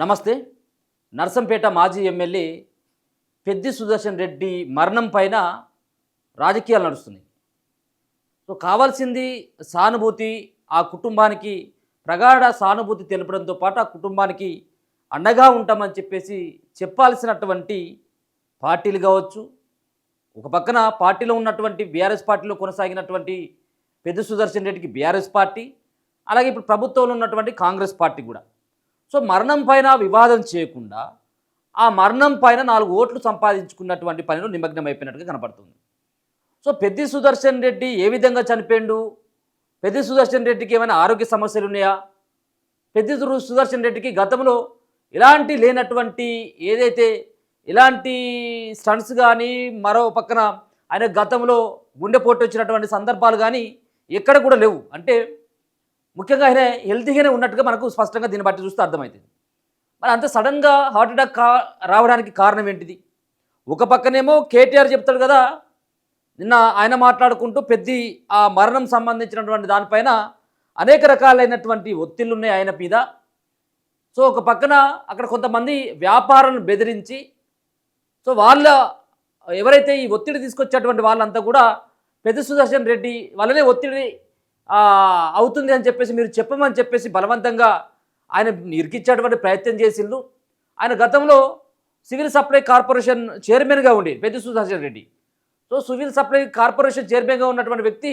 నమస్తే. నర్సంపేట మాజీ ఎమ్మెల్యే పెద్ది సుదర్శన్ రెడ్డి మరణం పైన రాజకీయాలు నడుస్తున్నాయి. సో కావాల్సింది సానుభూతి, ఆ కుటుంబానికి ప్రగాఢ సానుభూతి తెలపడంతో పాటు ఆ కుటుంబానికి అండగా ఉంటామని చెప్పాల్సినటువంటి పార్టీలు కావచ్చు, ఒక పక్కన పార్టీలో ఉన్నటువంటి బీఆర్ఎస్ పార్టీలో కొనసాగినటువంటి పెద్ది సుదర్శన్ రెడ్డికి బీఆర్ఎస్ పార్టీ, అలాగే ఇప్పుడు ప్రభుత్వంలో ఉన్నటువంటి కాంగ్రెస్ పార్టీ కూడా. సో మరణం పైన వివాదం చేయకుండా ఆ మరణం పైన 4 ఓట్లు సంపాదించుకున్నటువంటి పనిలో నిమగ్నం అయిపోయినట్టుగా కనపడుతుంది. సో పెద్ది సుదర్శన్ రెడ్డి ఏ విధంగా చనిపోయిండు, పెద్ది సుదర్శన్ రెడ్డికి ఏమైనా ఆరోగ్య సమస్యలు ఉన్నాయా, పెద్ది సుదర్శన్ రెడ్డికి గతంలో ఇలాంటి లేనటువంటి ఏదైతే ఇలాంటి స్టంట్స్ కానీ, మరో పక్కన ఆయన గతంలో గుండెపోటు వచ్చినటువంటి సందర్భాలు కానీ ఎక్కడ కూడా లేవు. అంటే ముఖ్యంగా ఆయన హెల్తీగానే ఉన్నట్టుగా మనకు స్పష్టంగా దీన్ని బట్టి చూస్తే అర్థమవుతుంది. మరి అంత సడన్గా హార్ట్ అటాక్ రావడానికి కారణం ఏంటిది? ఒక పక్కనేమో కేటీఆర్ చెప్తాడు కదా, నిన్న ఆయన మాట్లాడుకుంటూ పెద్ది ఆ మరణం సంబంధించినటువంటి దానిపైన అనేక రకాలైనటువంటి ఒత్తిళ్ళు ఉన్నాయి ఆయన మీద. సో ఒక పక్కన అక్కడ కొంతమంది వ్యాపారాలను బెదిరించి, సో వాళ్ళ ఎవరైతే ఈ ఒత్తిడి తీసుకొచ్చేటువంటి వాళ్ళంతా కూడా పెద్ది సుదర్శన్ రెడ్డి వల్లనే ఒత్తిడి అవుతుంది అని చెప్పేసి మీరు చెప్పమని చెప్పేసి బలవంతంగా ఆయన ఇరికిచ్చేటువంటి ప్రయత్నం చేసిండు. ఆయన గతంలో సివిల్ సప్లై కార్పొరేషన్ చైర్మన్గా ఉండి Peddi Sudarshan Reddy. So civil supply corporation చైర్మన్గా ఉన్నటువంటి వ్యక్తి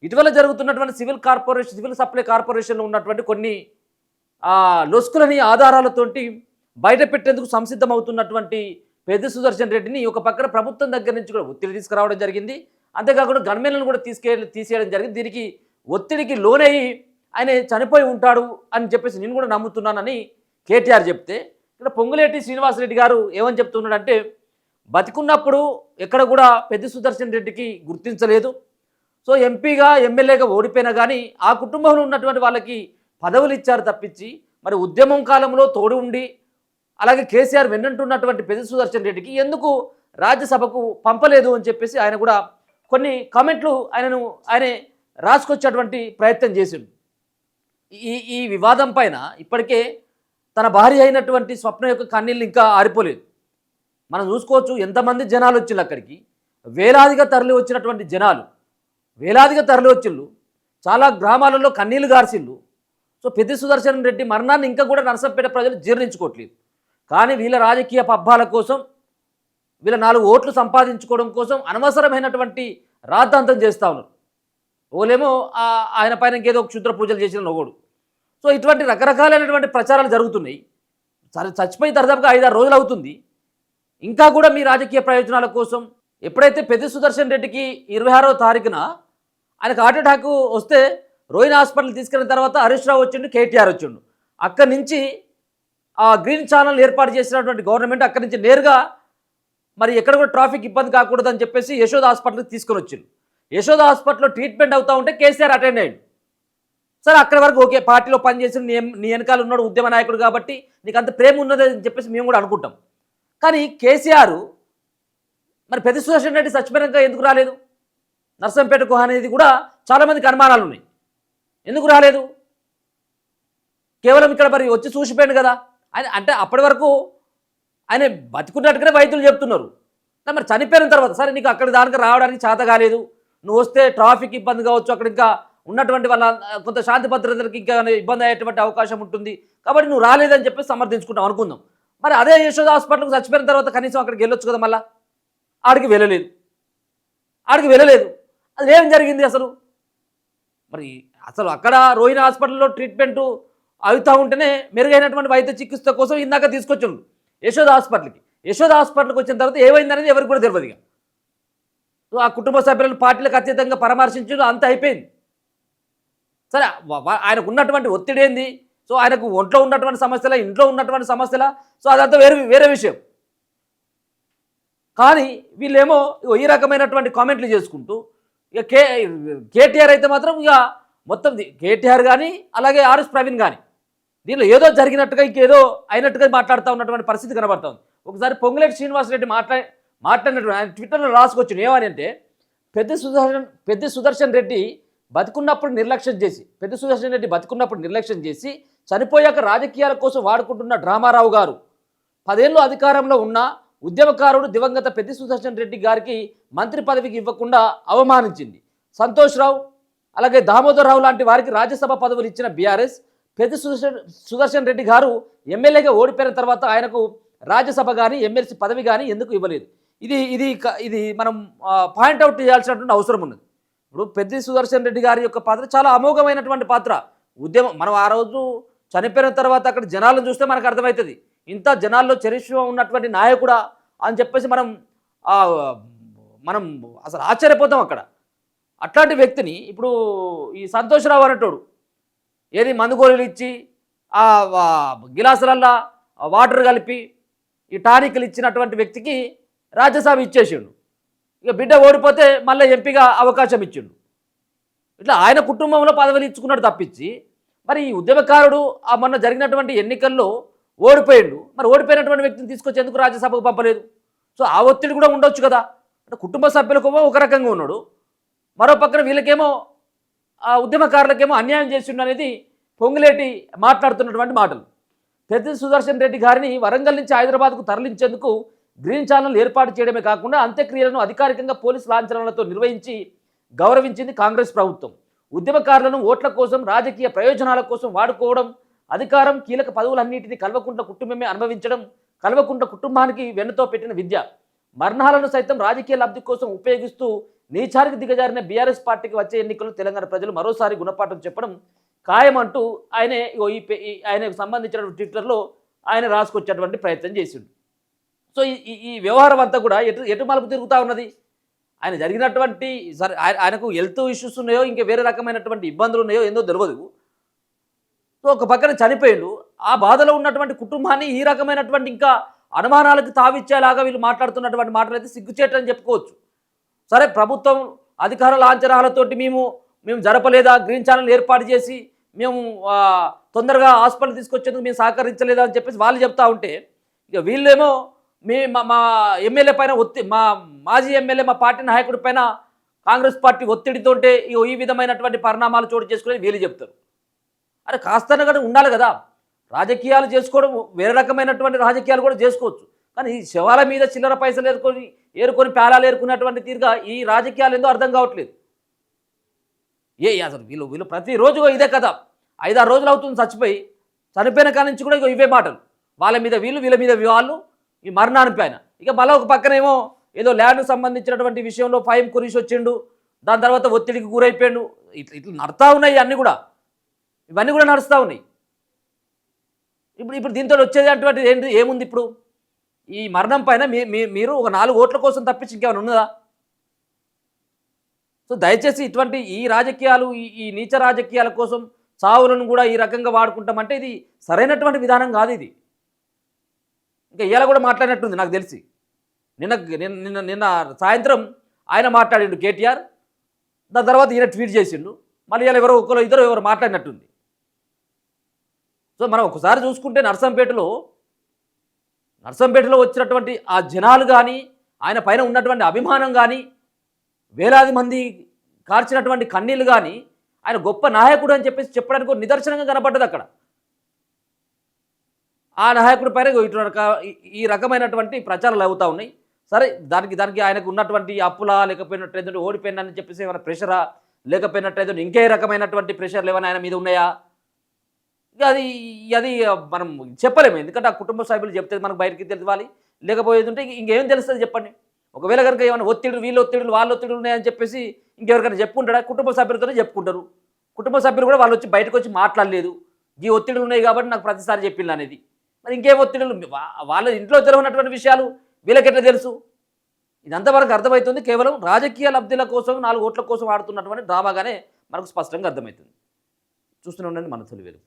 ఇటీవల జరుగుతున్నటువంటి సివిల్ సప్లై కార్పొరేషన్లో ఉన్నటువంటి కొన్ని లొసుకులని ఆధారాలతోటి బయట పెట్టేందుకు సంసిద్ధమవుతున్నటువంటి పెద్ది సుదర్శన్ రెడ్డిని ఒక పక్కన ప్రభుత్వం దగ్గర నుంచి కూడా ఒత్తిడి తీసుకురావడం జరిగింది. అంతేకాకుండా గన్మెన్లను కూడా తీసేయడం జరిగింది. దీనికి ఒత్తిడికి లోనయ్యి ఆయన చనిపోయి ఉంటాడు అని చెప్పేసి నేను కూడా నమ్ముతున్నానని కేటీఆర్ చెప్తే, ఇక్కడ పొంగులేటి శ్రీనివాసరెడ్డి గారు ఏమని చెప్తున్నాడంటే, బతికున్నప్పుడు ఎక్కడ కూడా పెద్ది సుదర్శన్ రెడ్డికి గుర్తించలేదు. సో ఎంపీగా ఎమ్మెల్యేగా ఓడిపోయినా కానీ ఆ కుటుంబంలో ఉన్నటువంటి వాళ్ళకి పదవులు ఇచ్చారు తప్పించి, మరి ఉద్యమం కాలంలో తోడు ఉండి అలాగే కేసీఆర్ వెన్నంటున్నటువంటి పెద్ది సుదర్శన్ రెడ్డికి ఎందుకు రాజ్యసభకు పంపలేదు అని చెప్పేసి ఆయన కూడా కొన్ని కామెంట్లు ఆయన రాసుకొచ్చేటువంటి ప్రయత్నం చేసిండు. ఈ వివాదం పైన ఇప్పటికే తన భార్య అయినటువంటి స్వప్న యొక్క కన్నీళ్ళు ఇంకా ఆరిపోలేదు. మనం చూసుకోవచ్చు ఎంతమంది జనాలు వచ్చిళ్ళు అక్కడికి, వేలాదిగా తరలి వచ్చినటువంటి జనాలు, వేలాదిగా తరలి వచ్చిళ్ళు, చాలా గ్రామాలలో కన్నీళ్లు గార్చిళ్ళు. సో పెద్ది సుదర్శన్ రెడ్డి మరణాన్ని ఇంకా కూడా నర్సంపేట ప్రజలు జీర్ణించుకోవట్లేదు. కానీ వీళ్ళ రాజకీయ పబ్బాల కోసం, వీళ్ళ 4 ఓట్లు సంపాదించుకోవడం కోసం అనవసరమైనటువంటి రాద్ధాంతం చేస్తూ ఉన్నారు. ఓలేమో ఆయన పైన ఇంకేదో క్షుద్ర పూజలు చేసిన ఒకడు. సో ఇటువంటి రకరకాలైనటువంటి ప్రచారాలు జరుగుతున్నాయి. చచ్చిపోయి దాదాపుగా 5-6 రోజులు అవుతుంది. ఇంకా కూడా మీ రాజకీయ ప్రయోజనాల కోసం ఎప్పుడైతే పెద్ది సుదర్శన్ రెడ్డికి 26వ తారీఖున ఆయనకు హార్ట్ అటాక్ వస్తే రోహిణి హాస్పిటల్ తీసుకెళ్ళిన తర్వాత హరీష్ రావు వచ్చిండు, కేటీఆర్ వచ్చిండు. అక్కడి నుంచి ఆ గ్రీన్ ఛానల్ ఏర్పాటు చేసినటువంటి గవర్నమెంట్ అక్కడి నుంచి నేరుగా మరి ఎక్కడ కూడా ట్రాఫిక్ ఇబ్బంది కాకూడదని చెప్పేసి యశోద హాస్పిటల్కి తీసుకొని వచ్చిండు. యశోద హాస్పిటల్లో ట్రీట్మెంట్ అవుతూ ఉంటే కేసీఆర్ అటెండ్ అయ్యాడు. సరే అక్కడి వరకు ఓకే, పార్టీలో పనిచేసి నీ వెనకాల ఉన్నాడు ఉద్యమ నాయకుడు కాబట్టి నీకు అంత ప్రేమ ఉన్నదని చెప్పేసి మేము కూడా అనుకుంటాం. కానీ కేసీఆర్ మరి పెద్ది సుదర్శన్ రెడ్డి చచ్చిపోయాక ఎందుకు రాలేదు నర్సంపేటకు అనేది కూడా చాలామందికి అనుమానాలు ఉన్నాయి. ఎందుకు రాలేదు? కేవలం ఇక్కడ మరి వచ్చి చూసిపోయాడు కదా ఆయన. అంటే అప్పటి వరకు ఆయన బతికున్నట్టుగానే వైద్యులు చెప్తున్నారు. మరి చనిపోయిన తర్వాత సరే నీకు అక్కడి దానికి రావడానికి చేత కాలేదు, నువ్వు వస్తే ట్రాఫిక్ ఇబ్బంది కావచ్చు, అక్కడ ఇంకా ఉన్నటువంటి వాళ్ళ కొంత శాంతి భద్రతలకు ఇంకా ఇబ్బంది అయ్యేటువంటి అవకాశం ఉంటుంది కాబట్టి నువ్వు రాలేదని చెప్పి సమర్థించుకుంటాం అనుకుందాం. మరి అదే యశోద హాస్పిటల్కి చచ్చిపోయిన తర్వాత కనీసం అక్కడికి వెళ్ళొచ్చు కదా. మళ్ళీ ఆడికి వెళ్ళలేదు. అది ఏం జరిగింది అసలు? మరి అసలు అక్కడ రోహిణి హాస్పిటల్లో ట్రీట్మెంటు అవుతూ ఉంటేనే మెరుగైనటువంటి వైద్య చికిత్స కోసం ఇందాక తీసుకొచ్చిండు యశోద హాస్పిటల్కి. యశోద హాస్పిటల్కి వచ్చిన తర్వాత ఏమైందనేది ఎవరికి కూడా తెలియదు. ఇక సో ఆ కుటుంబ సభ్యులను పార్టీలకు అతీతంగా పరామర్శించు అంత అయిపోయింది. సరే ఆయనకు ఉన్నటువంటి ఒత్తిడి ఏంది, సో ఆయనకు ఒంట్లో ఉన్నటువంటి సమస్యల, ఇంట్లో ఉన్నటువంటి సమస్యల, సో అదంతా వేరే విషయం. కానీ వీళ్ళేమో ఈ రకమైనటువంటి కామెంట్లు చేసుకుంటూ ఇక కేటీఆర్ అయితే మాత్రం ఇక మొత్తం కేటీఆర్ కానీ అలాగే ఆర్ఎస్ ప్రవీణ్ కానీ దీనిలో ఏదో జరిగినట్టుగా ఇంకేదో అయినట్టుగా మాట్లాడుతూ ఉన్నటువంటి పరిస్థితి కనబడుతుంది. ఒకసారి పొంగులేటి శ్రీనివాసరెడ్డి మాట్లాడినటువంటి ఆయన ట్విట్టర్లో రాసుకొచ్చింది ఏమని అంటే, పెద్ది సుదర్శన్ రెడ్డి బతికున్నప్పుడు నిర్లక్ష్యం చేసి చనిపోయాక రాజకీయాల కోసం వాడుకుంటున్న డ్రామారావు గారు 10 ఏళ్ళు అధికారంలో ఉన్న ఉద్యమకారుడు దివంగత పెద్ది సుదర్శన్ రెడ్డి గారికి మంత్రి పదవికి ఇవ్వకుండా అవమానించింది. సంతోష్ రావు అలాగే దామోదర్ రావు లాంటి వారికి రాజ్యసభ పదవులు ఇచ్చిన బీఆర్ఎస్ పెద్ది సుదర్శన్ రెడ్డి గారు ఎమ్మెల్యేగా ఓడిపోయిన తర్వాత ఆయనకు రాజ్యసభ కానీ ఎమ్మెల్సీ పదవి కానీ ఎందుకు ఇవ్వలేదు? ఇది ఇది ఇది మనం పాయింట్అవుట్ చేయాల్సినటువంటి అవసరం ఉన్నది. ఇప్పుడు పెద్ది సుదర్శన్ రెడ్డి గారి యొక్క పాత్ర చాలా అమోఘమైనటువంటి పాత్ర. ఉద్యమం మనం ఆ రోజు చనిపోయిన తర్వాత అక్కడ జనాలను చూస్తే మనకు అర్థమవుతుంది, ఇంత జనాల్లో చరిష్మా ఉన్నటువంటి నాయకుడా అని చెప్పేసి మనం మనం అసలు ఆశ్చర్యపోతాం అక్కడ. అట్లాంటి వ్యక్తిని ఇప్పుడు ఈ సంతోషరావు అనేటోడు ఏది మందుగోళీలు ఇచ్చి ఆ గిలాసులల్లా వాటర్ కలిపి ఈ టానిక్లు ఇచ్చినటువంటి వ్యక్తికి రాజ్యసభ ఇచ్చేసిండు. ఇక బిడ్డ ఓడిపోతే మళ్ళీ ఎంపీగా అవకాశం ఇచ్చిండు. ఇట్లా ఆయన కుటుంబంలో పదవులు ఇచ్చుకున్నాడు తప్పించి, మరి ఈ ఉద్యమకారుడు ఆ మొన్న జరిగినటువంటి ఎన్నికల్లో ఓడిపోయిండు. మరి ఓడిపోయినటువంటి వ్యక్తిని తీసుకొచ్చి ఎందుకు రాజ్యసభకు పంపలేదు? సో ఆ ఒత్తిడి కూడా ఉండొచ్చు కదా. అంటే కుటుంబ సభ్యులకేమో ఒక రకంగా ఉన్నాడు, మరో పక్కన వీళ్ళకేమో ఆ ఉద్యమకారులకేమో అన్యాయం చేసిండు అనేది పొంగులేటి మాట్లాడుతున్నటువంటి మాటలు. పెద్ది సుదర్శన్ రెడ్డి గారిని వరంగల్ నుంచి హైదరాబాద్కు తరలించేందుకు గ్రీన్ ఛానల్ ఏర్పాటు చేయడమే కాకుండా అంత్యక్రియలను అధికారికంగా పోలీసు లాంఛనాలతో నిర్వహించి గౌరవించింది కాంగ్రెస్ ప్రభుత్వం. ఉద్యమకారులను ఓట్ల కోసం రాజకీయ ప్రయోజనాల కోసం వాడుకోవడం, అధికారం కీలక పదవులన్నింటినీ కల్వకుంట్ల కుటుంబమే అనుభవించడం కల్వకుంట్ల కుటుంబానికి వెన్నుతో పెట్టిన విద్య. మరణాలను సైతం రాజకీయ లబ్ధి కోసం ఉపయోగిస్తూ నీచారికి దిగజారిన బీఆర్ఎస్ పార్టీకి వచ్చే ఎన్నికల్లో తెలంగాణ ప్రజలు మరోసారి గుణపాఠం చెప్పడం ఖాయమంటూ ఆయనకు సంబంధించిన ట్విట్టర్లో ఆయన రాసుకొచ్చేటువంటి ప్రయత్నం చేసిండు. సో ఈ వ్యవహారం అంతా కూడా ఎటు మలుపు తిరుగుతూ ఉన్నది. ఆయన జరిగినటువంటి సరే ఆయనకు హెల్త్ ఇష్యూస్ ఉన్నాయో ఇంకా వేరే రకమైనటువంటి ఇబ్బందులు ఉన్నాయో ఏందో తెలియదు. సో ఒక పక్కన చనిపోయిండు, ఆ బాధలో ఉన్నటువంటి కుటుంబాన్ని ఈ రకమైనటువంటి ఇంకా అనుమానాలకు తావిచ్చేలాగా వీళ్ళు మాట్లాడుతున్నటువంటి మాటలు అయితే సిగ్గుచేటని చెప్పుకోవచ్చు. సరే ప్రభుత్వం అధికార లాంఛనాలతోటి మేము జరపలేదా, గ్రీన్ ఛానల్ ఏర్పాటు చేసి మేము తొందరగా హాస్పిటల్ తీసుకొచ్చేందుకు మేము సహకరించలేదా అని చెప్పేసి వాళ్ళు చెప్తా ఉంటే, ఇక వీళ్ళేమో మా ఎమ్మెల్యే పైన మా మాజీ ఎమ్మెల్యే మా పార్టీ నాయకుడి పైన కాంగ్రెస్ పార్టీ ఒత్తిడితోటే ఈ విధమైనటువంటి పరిణామాలు చోటు చేసుకుని వీళ్ళు చెప్తారు. అరే కాస్తనగా ఉండాలి కదా, రాజకీయాలు చేసుకోవడం వేరే రకమైనటువంటి రాజకీయాలు కూడా చేసుకోవచ్చు, కానీ ఈ శవాల మీద చిల్లర పైసలు ఏరుకొని పేలాలు ఏరుకున్నటువంటి తీరుగా ఈ రాజకీయాలు ఏందో అర్థం కావట్లేదు. అసలు వీళ్ళు ప్రతిరోజు ఇదే కదా, 5-6 రోజులు అవుతుంది చనిపోయిన కాడి నుంచి కూడా ఇవే మాటలు, వాళ్ళ మీద వీళ్ళ మీద వాళ్ళు ఈ మరణానికి పైన. ఇక మళ్ళీ ఒక పక్కనేమో ఏదో ల్యాండ్కు సంబంధించినటువంటి విషయంలో ఫైమ్ కురీష్ వచ్చిండు, దాని తర్వాత ఒత్తిడికి గురైపోయాడు. ఇట్లా నడుస్తూ ఉన్నాయి ఇవన్నీ కూడా నడుస్తూ ఉన్నాయి. ఇప్పుడు దీంతో వచ్చేది అటువంటి ఏముంది? ఇప్పుడు ఈ మరణం పైన మీరు ఒక 4 ఓట్ల కోసం తప్పించి ఇంకేమైనా ఉన్నదా? సో దయచేసి ఇటువంటి ఈ రాజకీయాలు ఈ నీచ రాజకీయాల కోసం చావులను కూడా ఈ రకంగా వాడుకుంటామంటే ఇది సరైనటువంటి విధానం కాదు. ఇది ఇంకా ఇలా కూడా మాట్లాడినట్టుంది నాకు తెలిసి. నిన్న సాయంత్రం ఆయన మాట్లాడిండు కేటీఆర్, దాని తర్వాత ఈయన ట్వీట్ చేసిండు, మళ్ళీ ఇలా ఇద్దరు మాట్లాడినట్టుంది. సో మనం ఒకసారి చూసుకుంటే నర్సంపేటలో వచ్చినటువంటి ఆ జనాలు కానీ ఆయన పైన ఉన్నటువంటి అభిమానం కానీ వేలాది మంది కార్చినటువంటి కన్నీళ్ళు కానీ ఆయన గొప్ప నాయకుడు అని చెప్పేసి చెప్పడానికి ఒక నిదర్శనంగా కనపడ్డది అక్కడ. ఆ నాయకుడి పైన ఈ రకమైనటువంటి ప్రచారాలు అవుతూ ఉన్నాయి. సరే దానికి ఆయనకు ఉన్నటువంటి అప్పులా లేకపోయినట్టు ఓడిపోయిందని చెప్పేసి ఏమైనా ప్రెషరా లేకపోయినట్టు ఇంకే రకమైనటువంటి ప్రెషర్లు ఏమైనా ఆయన మీద ఉన్నాయా? అది మనం చెప్పలేము, ఎందుకంటే ఆ కుటుంబ సభ్యులు చెప్తే మనకు బయటికి తెలియాలి, లేకపోయేది ఉంటే ఇంకేం తెలుస్తుంది చెప్పండి. ఒకవేళ కనుక ఏమైనా వీళ్ళ ఒత్తిడులు ఉన్నాయని చెప్పేసి ఇంకెవరికైనా చెప్పుకుంటాడా? కుటుంబ సభ్యులతోనే చెప్పుకుంటారు. కుటుంబ సభ్యులు కూడా వాళ్ళు వచ్చి బయటకు వచ్చి మాట్లాడలేదు, ఈ ఒత్తిడులు ఉన్నాయి కాబట్టి నాకు ప్రతిసారి చెప్పింది అనేది. మరి ఇంకేం ఒత్తిడులు? వాళ్ళ ఇంట్లో తెలియనటువంటి విషయాలు వీళ్ళకెట్లా తెలుసు? ఇదంతా వరకు అర్థమవుతుంది కేవలం రాజకీయ లబ్ధిల కోసం 4 ఓట్ల కోసం ఆడుతున్నటువంటి డ్రామాగానే మనకు స్పష్టంగా అర్థమవుతుంది. చూస్తూనే ఉండండి మన తొలి వెలుగు.